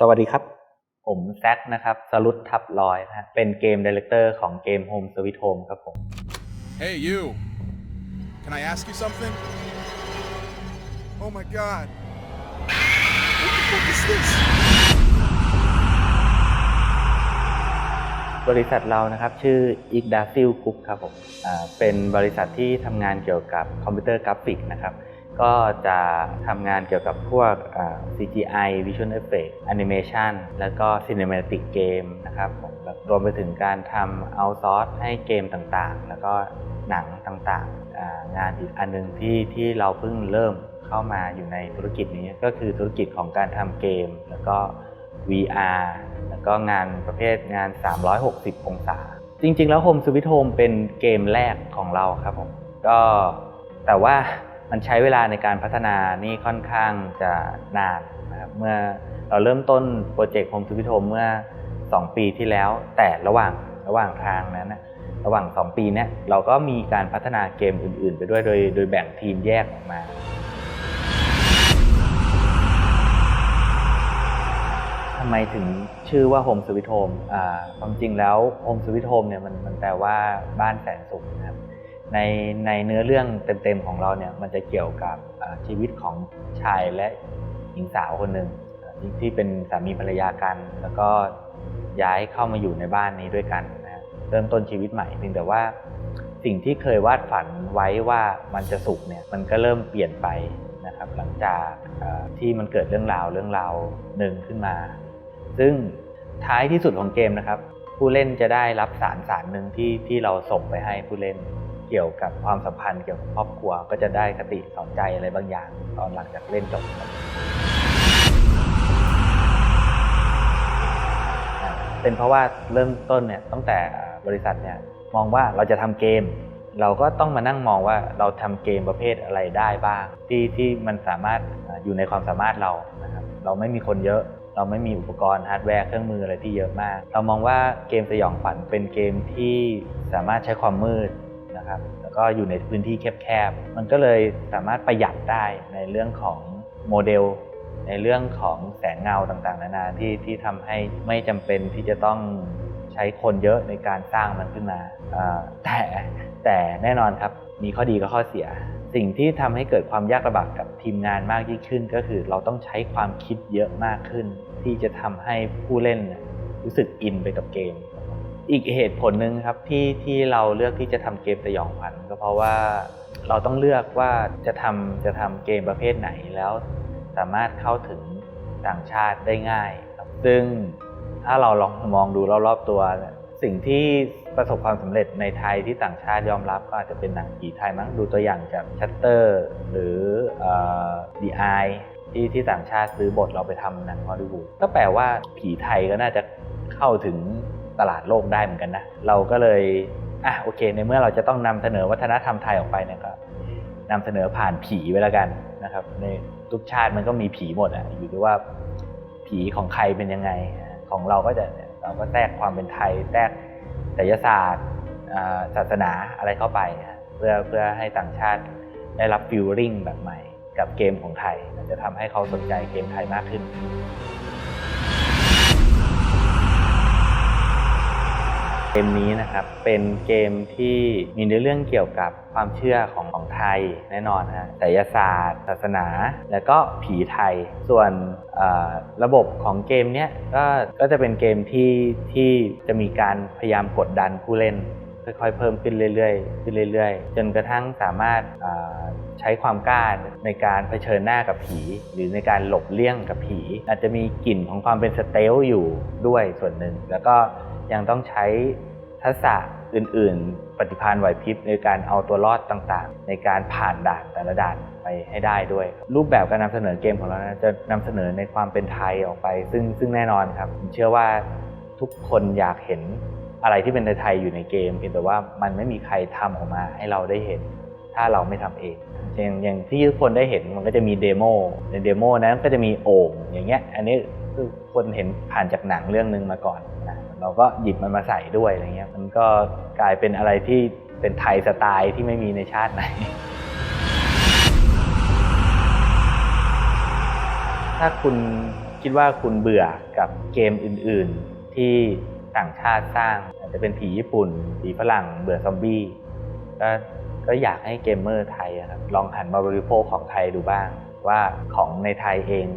สวัสดีครับผมแซคนะครับสรุตทับลอยนะฮะเป็นเกมไดเรคเตอร์ของเกม Home Sweet Home ครับผม Hey you, can I ask you something? Oh my god. What the fuck is this? บริษัทเรานะครับชื่อ Yggdrasil Group ครับผมเป็นบริษัทที่ทำงานเกี่ยวกับคอมพิวเตอร์กราฟิกนะครับก็จะทำงานเกี่ยวกับพวกCGI Visual Effects Animation แล้วก็ Cinematic Game นะครับผมรวมไปถึงการทำ outsource ให้เกมต่างๆแล้วก็หนังต่างๆงานอีกอันนึงที่เราเพิ่งเริ่มเข้ามาอยู่ในธุรกิจนี้ก็คือธุรกิจของการทำเกมแล้วก็ VR แล้วก็งานประเภทงาน360องศาจริงๆแล้ว Home Sweet Home เป็นเกมแรกของเราครับผมก็แต่ว่ามันใช้เวลาในการพัฒนานี่ค่อนข้างจะนานนะครับเมื่อเราเริ่มต้นโปรเจกต์ Home Sweet Home เมื่อ2ปีที่แล้วแต่ระหว่างทางนั้นนะระหว่าง2ปีนี้เราก็มีการพัฒนาเกมอื่นๆไปด้วยโดยแบ่งทีมแยกออกมาทำไมถึงชื่อว่า Home Sweet Home ความจริงแล้ว Home Sweet Home เนี่ยมันแปลว่าบ้านแสนสุขนะครับในเนื้อเรื่องเต็มๆของเราเนี่ยมันจะเกี่ยวกับชีวิตของชายและหญิงสาวคนหนึ่งที่เป็นสามีภรรยากันแล้วก็ย้ายเข้ามาอยู่ในบ้านนี้ด้วยกันนะเริ่มต้นชีวิตใหม่เพียงแต่ว่าสิ่งที่เคยวาดฝันไว้ว่ามันจะสุขเนี่ยมันก็เริ่มเปลี่ยนไปนะครับหลังจากที่มันเกิดเรื่องราวหนึ่งขึ้นมาซึ่งท้ายที่สุดของเกมนะครับผู้เล่นจะได้รับสารหนึ่งที่เราส่งไปให้ผู้เล่นเกี่ยวกับความสัมพันธ์เกี่ยวกับครอบครัวก็จะได้คติสอนใจอะไรบางอย่างตอนหลังจากเล่นจบเป็นเพราะว่าเริ่มต้นเนี่ยตั้งแต่บริษัทเนี่ยมองว่าเราจะทำเกมเราก็ต้องมานั่งมองว่าเราทำเกมประเภทอะไรได้บ้างที่มันสามารถอยู่ในความสามารถเรานะครับเราไม่มีคนเยอะเราไม่มีอุปกรณ์ฮาร์ดแวร์เครื่องมืออะไรที่เยอะมากเรามองว่าเกมสยองขวัญเป็นเกมที่สามารถใช้ความมืดนะครับแล้วก็อยู่ในพื้นที่แคบๆมันก็เลยสามารถประหยัดได้ในเรื่องของโมเดลในเรื่องของแสงเงาต่างๆนานาที่ทำให้ไม่จำเป็นที่จะต้องใช้คนเยอะในการสร้างมันขึ้นมาแต่แน่นอนครับมีข้อดีกับข้อเสียสิ่งที่ทำให้เกิดความยากลำบากกับทีมงานมากยิ่งขึ้นก็คือเราต้องใช้ความคิดเยอะมากขึ้นที่จะทำให้ผู้เล่นรู้สึกอินไปกับเกมอีกเหตุผลหนึ่งครับที่เราเลือกที่จะทำเกมสยองขวัญก็เพราะว่าเราต้องเลือกว่าจะทำเกมประเภทไหนแล้วสามารถเข้าถึงต่างชาติได้ง่ายครับซึ่งถ้าเราลองมองดูรอบๆตัวสิ่งที่ประสบความสำเร็จในไทยที่ต่างชาติยอมรับก็อาจจะเป็นหนังผีไทยมั้งดูตัวอย่างจากชัตเตอร์หรือดีไอที่ต่างชาติซื้อบทเราไปทำหนังฮอลลีวูดก็แปลว่าผีไทยก็น่าจะเข้าถึงตลาดโลกได้เหมือนกันนะเราก็เลยโอเคในเมื่อเราจะต้องนำเสนอวัฒนธรรมไทยออกไปเนี่ยก็นำเสนอผ่านผีไว้แล้วกันนะครับในทุกชาติมันก็มีผีหมดอยู่ที่ว่าผีของใครเป็นยังไงของเราก็แทรกความเป็นไทยแทรกไสยศาสตร์ศาสนาอะไรเข้าไปเพื่อให้ต่างชาติได้รับฟีลลิ่งแบบใหม่กับเกมของไทยจะทำให้เขาสนใจเกมไทยมากขึ้นเกมนี้นะครับเป็นเกมที่มีเนื้อเรื่องเกี่ยวกับความเชื่อของไทยแน่นอนไสยศาสตร์ศาสนาแล้วก็ผีไทยส่วนระบบของเกมนี้ก็จะเป็นเกมที่จะมีการพยายามกดดันผู้เล่นค่อยๆเพิ่มขึ้นเรื่อยๆจนกระทั่งสามารถใช้ความกล้าในการเผชิญหน้ากับผีหรือในการหลบเลี่ยงกับผีอาจจะมีกลิ่นของความเป็นสเตลท์อยู่ด้วยส่วนหนึ่งแล้วก็ยังต้องใช้ทักษะอื่นๆปฏิภาณไหวพริบในการเอาตัวรอดต่างๆในการผ่านด่านแต่ละด่านไปให้ได้ด้วยรูปแบบการนำเสนอเกมของเราจะนำเสนอในความเป็นไทยออกไปซึ่งแน่นอนครับผมเชื่อว่าทุกคนอยากเห็นอะไรที่เป็นไทยอยู่ในเกมเพียงแต่ว่ามันไม่มีใครทำออกมาให้เราได้เห็นถ้าเราไม่ทำเองอย่างที่ทุกคนได้เห็นมันก็จะมีเดโมในเดโมนั้นก็จะมีโอ่งอย่างเงี้ยอันนี้คือคนเห็นผ่านจากหนังเรื่องนึงมาก่อนเราก็หยิบมันมาใส่ด้วยอะไรเงี้ยมันก็กลายเป็นอะไรที่เป็นไทยสไตล์ที่ไม่มีในชาติไหนถ้าคุณ คิดว่าคุณเบื่อกับเกมอื่นๆที่ต่างชาติสร้างอาจจะเป็นผีญี่ปุ่นผีฝรั่งเบื่อซอมบี้ก็อยากให้เกมเมอร์ไทยครับลองหันมาบริโภคของไทยดูบ้างว่าของในไทยเอง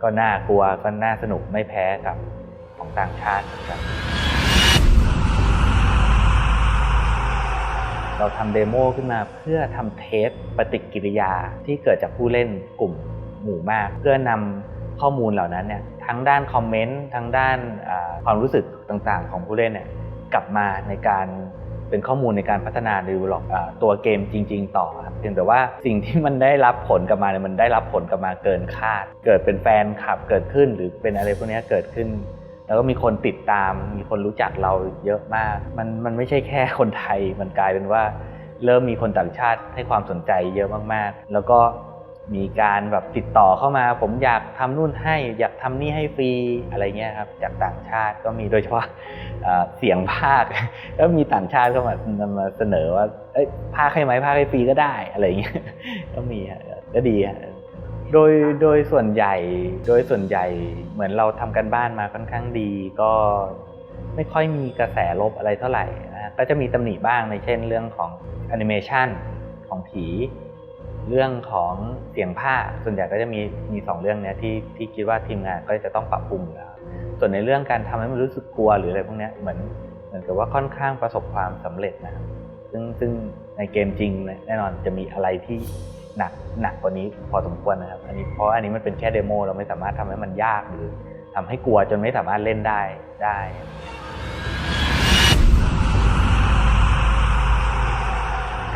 ก็น่ากลัวก็น่าสนุกไม่แพ้กับของต่างชาติครับเราทำเดโมขึ้นมาเพื่อทำเทสปฏิกิริยาที่เกิดจากผู้เล่นกลุ่มหมู่มากเพื่อนำข้อมูลเหล่านั้นเนี่ยทั้งด้านคอมเมนต์ทั้งด้านความรู้สึกต่างๆของผู้เล่นเนี่ยกลับมาในการเป็นข้อมูลในการพัฒนาหรือหลอกตัวเกมจริงๆต่อครับเพียงแต่ว่าสิ่งที่มันได้รับผลกลับมาเนี่ยมันได้รับผลกลับมาเกินคาดเกิดเป็นแฟนคลับเกิดขึ้นหรือเป็นอะไรพวกนี้เกิดขึ้นแล้วก็มีคนติดตามมีคนรู้จักเราเยอะมากมันไม่ใช่แค่คนไทยมันกลายเป็นว่าเริ่มมีคนต่างชาติให้ความสนใจเยอะมากๆแล้วก็มีการแบบติดต่อเข้ามาผมอยากทำนู่นให้อยากทำนี่ให้ฟรีอะไรเงี้ยครับจากต่างชาติก็มีโดยเฉพาะเสียงภาคแล้วมีต่างชาติเข้ามาเสนอว่าภาคให้ไหมภาคให้ฟรีก็ได้อะไรเงี้ยก็มีก็ดีโดยส่วนใหญ่เหมือนเราทำกันบ้านมาค่อนข้างดีก็ไม่ค่อยมีกระแสลบอะไรเท่าไหร่นะก็จะมีตำหนิบ้างในเช่นเรื่องของแอนิเมชันของผีเรื่องของเสียงภาคส่วนใหญ่ก็จะมี2เรื่องนี้ที่คิดว่าทีมงานก็จะต้องปรับปรุงแล้วส่วนในเรื่องการทำให้มันรู้สึกกลัวหรืออะไรพวกนี้เหมือนกับว่าค่อนข้างประสบความสำเร็จนะครับซึ่งในเกมจริงแน่นอนจะมีอะไรที่หนักกว่านี้พอสมควรนะครับอันนี้มันเป็นแค่เดโมเราไม่สามารถทำให้มันยากหรือทำให้กลัวจนไม่สามารถเล่นได้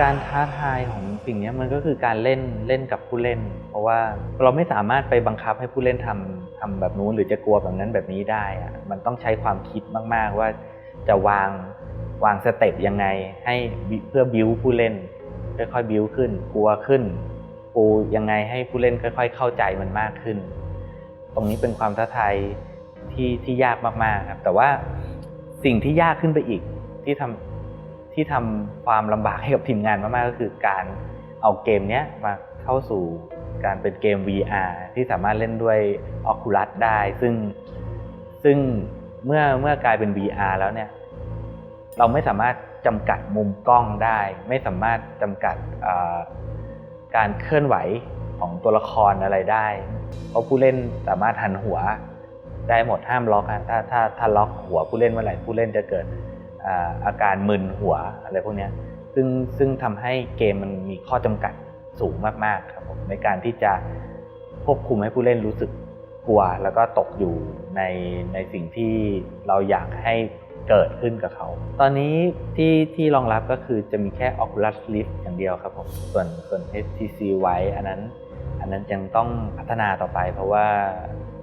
การท้าทายของสิ่งนี้มันก็คือการเล่นกับผู้เล่นเพราะว่าเราไม่สามารถไปบังคับให้ผู้เล่นทำแบบนู้นหรือจะกลัวแบบนั้นแบบนี้ได้มันต้องใช้ความคิดมากๆว่าจะวางสเต็ปยังไงให้เพื่อบิ้วผู้เล่นค่อยๆบิ้วขึ้นกลัวขึ้นปูยังไงให้ผู้เล่นค่อยๆเข้าใจมันมากขึ้นตรงนี้เป็นความท้าทายที่ยากมากๆครับแต่ว่าสิ่งที่ยากขึ้นไปอีกที่ทำความลำบากให้กับทีมงานมากๆก็คือการเอาเกมนี้มาเข้าสู่การเป็นเกม VR ที่สามารถเล่นด้วย Oculus ได้ซึ่งเมื่อกลายเป็น VR แล้วเนี่ยเราไม่สามารถจำกัดมุมกล้องได้ไม่สามารถจำกัดการเคลื่อนไหวของตัวละครอะไรได้เพราะผู้เล่นสามารถหันหัวได้หมดห้ามล็อกถ้าล็อกหัวผู้เล่นเมื่อไหร่ผู้เล่นจะเกิดอาการมึนหัวอะไรพวกนี้ซึ่งทำให้เกมมันมีข้อจำกัดสูงมากๆครับผมในการที่จะควบคุมให้ผู้เล่นรู้สึกกลัวแล้วก็ตกอยู่ในสิ่งที่เราอยากให้เกิดขึ้นกับเขาตอนนี้ที่รองรับก็คือจะมีแค่ Oculus Rift อย่างเดียวครับผมส่วน HTC Vive อันนั้นยังต้องพัฒนาต่อไปเพราะว่า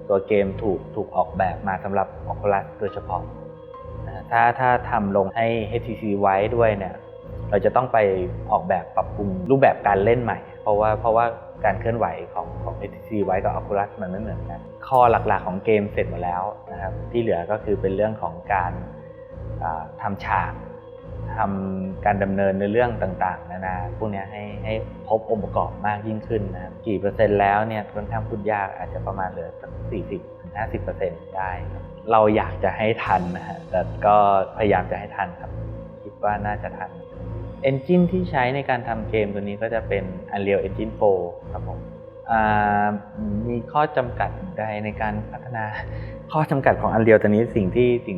ตัวเกมถูกออกแบบมาสำหรับ Oculus โดยเฉพาะถ้าทำลงให้ HTC Vive ด้วยเนี่ยเราจะต้องไปออกแบบปรับปรุงรูปแบบการเล่นใหม่เพราะว่าการเคลื่อนไหวของ HTC Vive กับ Oculus มันไม่เหมือนกันข้อหลักๆของเกมเสร็จหมดแล้วนะครับที่เหลือก็คือเป็นเรื่องของการทำฉากทำการดำเนินในเรื่องต่างๆนานาพวกนี้ให้ครบองค์ประกอบมากยิ่งขึ้นนะครับกี่เปอร์เซ็นต์แล้วเนี่ยค่อนข้างพูดยากอาจจะประมาณเหลือสัก 40-50% ได้ครับเราอยากจะให้ทันนะฮะแต่ก็พยายามจะให้ทันครับคิดว่าน่าจะทันEngine ที่ใช้ในการทำเกมตัวนี้ก็จะเป็น Unreal Engine 4 ครับผมมีข้อจำกัดใดในการพัฒนาข้อจำกัดของ Unreal ตัวนี้สิ่ง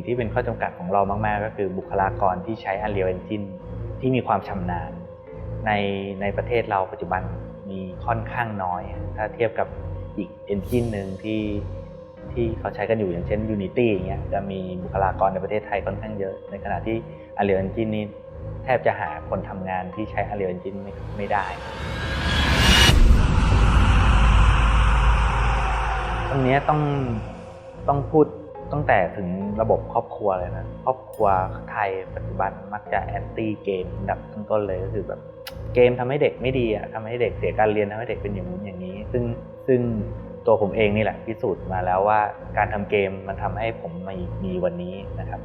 ที่เป็นข้อจำกัดของเรามากๆก็คือบุคลากรที่ใช้ Unreal Engine ที่มีความชำนาญในประเทศเราปัจจุบันมีค่อนข้างน้อยถ้าเทียบกับอีก Engine หนึ่งที่เขาใช้กันอยู่อย่างเช่น Unity อย่างเงี้ยจะมีบุคลากรในประเทศไทยค่อนข้างเยอะในขณะที่ Unreal Engine นี้แทบจะหาคนทำงานที่ใช้ Unreal Engine ไม่ได้ตรงนี้ต้องพูดตั้งแต่ถึงระบบครอบครัวเลยนะครอบครัวไทยปัจจุบันมักจะแอนตี้เกมอันดับต้นเลยก็คือแบบเกมทำให้เด็กไม่ดีทำให้เด็กเสียการเรียนทำให้เด็กเป็นอย่างนู้นอย่างนี้ซึ่งตัวผมเองนี่แหละพิสูจน์มาแล้วว่าการทำเกมมันทำให้ผมมีวันนี้นะครับ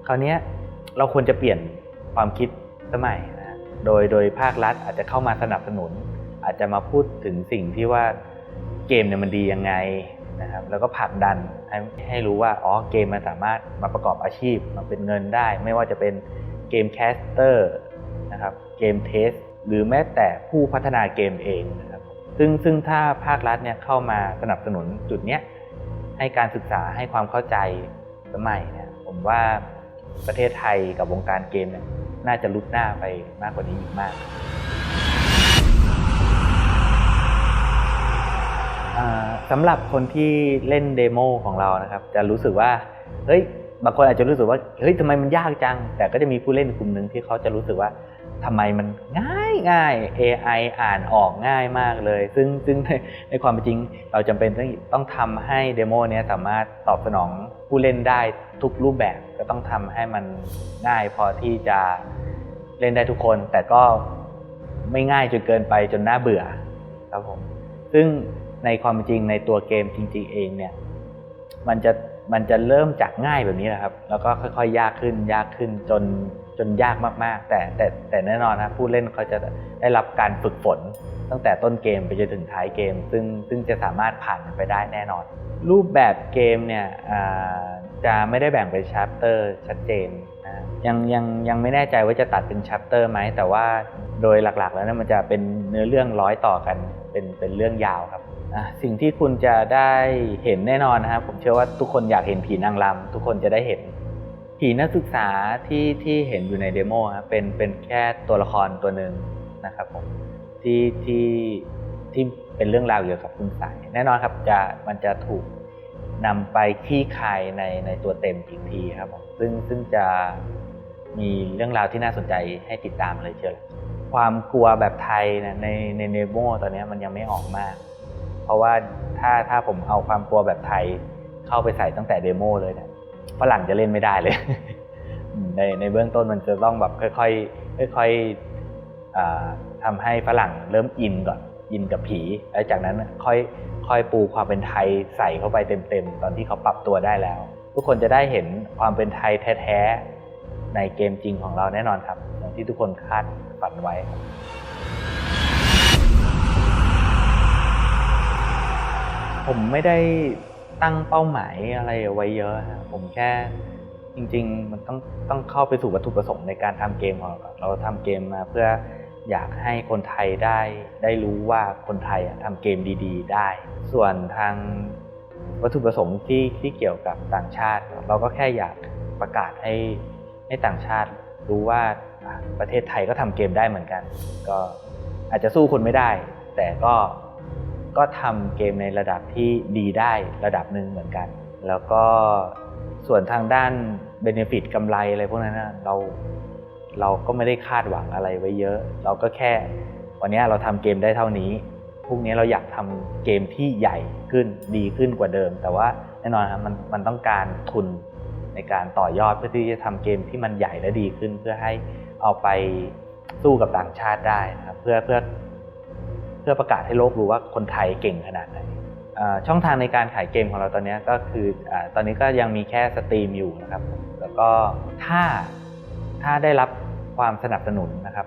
คราวนี้เราควรจะเปลี่ยนความคิดสมัยนะโดยภาครัฐอาจจะเข้ามาสนับสนุนอาจจะมาพูดถึงสิ่งที่ว่า เกมเนี่ยมันดียังไงนะครับแล้วก็ผลักดันให้รู้ว่าอ๋อเกมมันสามารถมาประกอบอาชีพมาเป็นเงินได้ไม่ว่าจะเป็นเกมแคสเตอร์นะครับเกมเทสหรือแม้แต่ผู้พัฒนาเกมเองนะครับซึ่งถ้าภาครัฐเนี่ยเข้ามาสนับสนุนจุดเนี้ยให้การศึกษาให้ความเข้าใจสมัยเนี่ยผมว่าประเทศไทยกับวงการเกมเนี่ยน่าจะลุกหน้าไปมากกว่านี้อีกมากสำหรับคนที่เล่นเดโมของเรานะครับจะรู้สึกว่าเฮ้ยบางคนอาจจะรู้สึกว่าเฮ้ยทำไมมันยากจังแต่ก็จะมีผู้เล่นกลุ่มหนึ่งที่เขาจะรู้สึกว่าทำไมมันง่าย AI อ่านออกง่ายมากเลยซึ่งในความเป็นจริงเราจำเป็นต้องทำให้เดโมนี้สามารถตอบสนองผู้เล่นได้ทุกรูปแบบก็ต้องทำให้มันง่ายพอที่จะเล่นได้ทุกคนแต่ก็ไม่ง่ายจนเกินไปจนน่าเบื่อครับผมซึ่งในความเป็นจริงในตัวเกมจริงๆเองเนี่ยมันจะเริ่มจากง่ายแบบนี้แหละครับแล้วก็ค่อยๆยากขึ้นจนยากมากๆแต่แน่นอนนะผู้เล่นเขาจะได้รับการฝึกฝนตั้งแต่ต้นเกมไปจนถึงท้ายเกมซึ่งจะสามารถผ่านมันไปได้แน่นอนรูปแบบเกมเนี่ยจะไม่ได้แบ่งเป็นชัปเตอร์ชัดเจนนะยังไม่แน่ใจว่าจะตัดเป็นชัปเตอร์ไหมแต่ว่าโดยหลักๆแล้วเนี่ยมันจะเป็นเนื้อเรื่องร้อยต่อกันเป็นเรื่องยาวครับสิ่งที่คุณจะได้เห็นแน่นอนนะครับผมเชื่อว่าทุกคนอยากเห็นผีนางรำทุกคนจะได้เห็นผีนักศึกษาที่เห็นอยู่ในเดโมครับเป็นแค่ตัวละครตัวหนึ่งนะครับผมที่เป็นเรื่องราวเกี่ยวกับคุณใสยแน่นอนครับมันจะถูกนำไปคลี่คลายในตัวเต็มอีกทีครับผมซึ่งจะมีเรื่องราวที่น่าสนใจให้ติดตามเลยเชียวความกลัวแบบไทยนะในเดโมตอนนี้มันยังไม่ออกมากเพราะว่าถ้าผมเอาความกลัวแบบไทยเข้าไปใส่ตั้งแต่เดโมเลยเนี่ยฝรั่งจะเล่นไม่ได้เลย ในเบื้องต้นมันจะต้องแบบค่อยทำให้ฝรั่งเริ่มอินก่อนอินกับผีแล้วจากนั้นค่อยปูความเป็นไทยใส่เข้าไปเต็มตอนที่เขาปรับตัวได้แล้วทุกคนจะได้เห็นความเป็นไทยแท้ๆในเกมจริงของเราแน่นอนครับอย่างที่ทุกคนคาดฝันไว้ผมไม่ได้ตั้งเป้าหมายอะไรไว้เยอะครับผมแค่จริงๆมันต้องเข้าไปสู่วัตถุประสงค์ในการทำเกมของเราทำเกมมาเพื่ออยากให้คนไทยได้รู้ว่าคนไทยทำเกมดีๆได้ส่วนทางวัตถุประสงค์ที่เกี่ยวกับต่างชาติเราก็แค่อยากประกาศให้ต่างชาติรู้ว่าประเทศไทยก็ทำเกมได้เหมือนกันก็อาจจะสู้คนไม่ได้แต่ก็ทำเกมในระดับที่ดีได้ระดับหนึ่งเหมือนกันแล้วก็ส่วนทางด้าน benefit กำไรอะไรพวกนั้นนะเราก็ไม่ได้คาดหวังอะไรไว้เยอะเราก็แค่วันนี้เราทำเกมได้เท่านี้พรุ่งนี้เราอยากทำเกมที่ใหญ่ขึ้นดีขึ้นกว่าเดิมแต่ว่าแน่นอนครับมันต้องการทุนในการต่อยอดเพื่อที่จะทำเกมที่มันใหญ่และดีขึ้นเพื่อให้เอาไปสู้กับต่างชาติได้นะครับเพื่อประกาศให้โลกรู้ว่าคนไทยเก่งขนาดไหนช่องทางในการขายเกมของเราตอนนี้ก็คือตอนนี้ก็ยังมีแค่สตรีมอยู่นะครับแล้วก็ถ้าได้รับความสนับสนุนนะครับ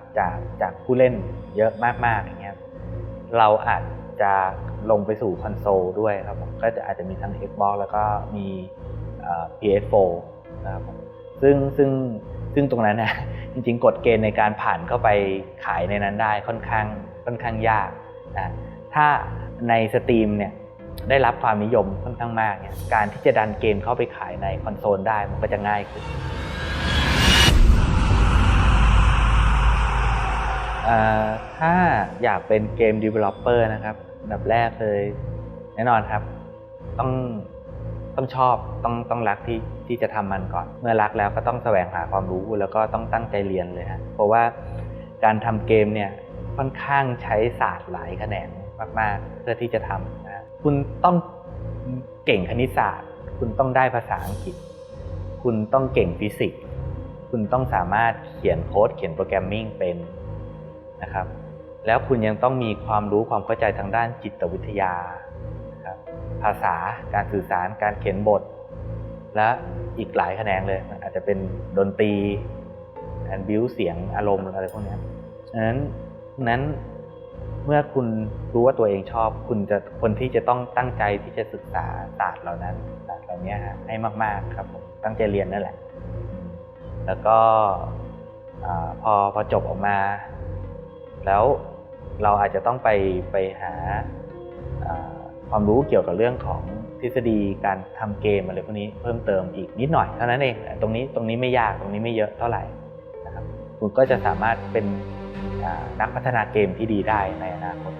จากผู้เล่นเยอะมากๆอย่างเงี้ยเราอาจจะลงไปสู่คอนโซลด้วยครับผมก็อาจจะมีทั้ง Xbox แล้วก็มี PS4 นะครับซึ่งตรงนั้นเนี่ยจริงๆกฎเกณฑ์ในการผ่านเข้าไปขายในนั้นได้ค่อนข้างยากนะถ้าในสตรีมเนี่ยได้รับความนิยมค่อนข้างมากเนี่ยการที่จะดันเกมเข้าไปขายในคอนโซลได้มันก็จะง่ายขึ้นถ้าอยากเป็นเกม developer นะครับอันดับแรกเลยแน่นอนครับต้องชอบต้องรักที่จะทำมันก่อนเมื่อรักแล้วก็ต้องแสวงหาความรู้แล้วก็ต้องตั้งใจเรียนเลยฮะเพราะว่าการทำเกมเนี่ยค่อนข้างใช้ศาสตร์หลายแขนงมากๆเพื่อที่จะทำนะคุณต้องเก่งคณิตศาสตร์คุณต้องได้ภาษาอังกฤษคุณต้องเก่งฟิสิกส์คุณต้องสามารถเขียนโค้ดเขียนโปรแกรมมิ่งเป็นนะครับแล้วคุณยังต้องมีความรู้ความเข้าใจทางด้านจิตวิทยานะครับภาษาการสื่อสารการเขียนบทและอีกหลายแขนงเลยอาจจะเป็นดนตรีการบิวเสียงอารมณ์อะไรพวกนี้นั้น เมื่อคุณรู้ว่าตัวเองชอบคนที่จะต้องตั้งใจที่จะศึกษาศาสตร์เหล่านั้นศาสตร์เหล่านี้ให้มากๆครับผมตั้งใจเรียนนั่นแหละแล้วก็พอจบออกมาแล้วเราอาจจะต้องไปหาความรู้เกี่ยวกับเรื่องของทฤษฎีการทำเกมอะไรพวกนี้เพิ่มเติมอีกนิดหน่อยเท่านั้นเองตรงนี้ไม่ยากตรงนี้ไม่เยอะเท่าไหร่นะครับคุณก็จะสามารถเป็นนักพัฒนาเกมที่ดีได้ในอนาคต